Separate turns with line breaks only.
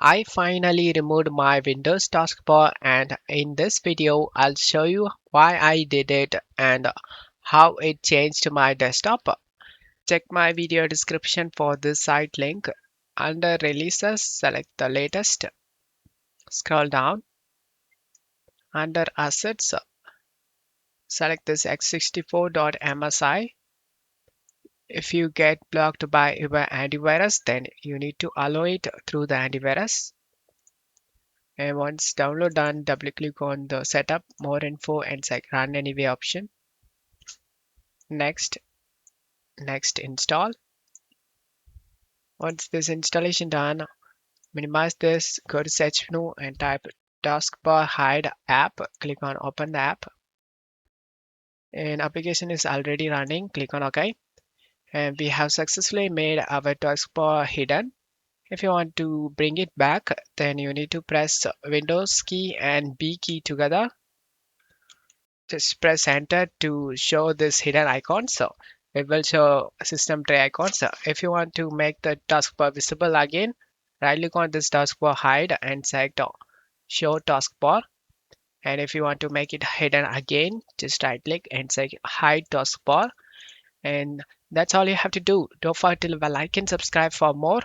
I finally removed my Windows taskbar, and in this video I'll show you why I did it and how it changed my desktop. Check my video description for this site link. Under releases, select the latest. Scroll down. Under assets, select this x64.msi. If you get blocked by your antivirus, then you need to allow it through the antivirus. And once download done, double click on the setup, more info, and select run anyway option. Next, install. Once this installation done, minimize this, go to search menu and type taskbar hide app. Click on open the app. And application is already running. Click on OK. And we have successfully made our taskbar hidden. If you want to bring it back, then you need to press Windows key and B key together. Just press enter to show this hidden icon. So it will show system tray icon. So if you want to make the taskbar visible again, right click on this taskbar hide and select show taskbar. And if you want to make it hidden again, just right click and select hide taskbar. And that's all you have to do. Don't forget to leave a like and subscribe for more.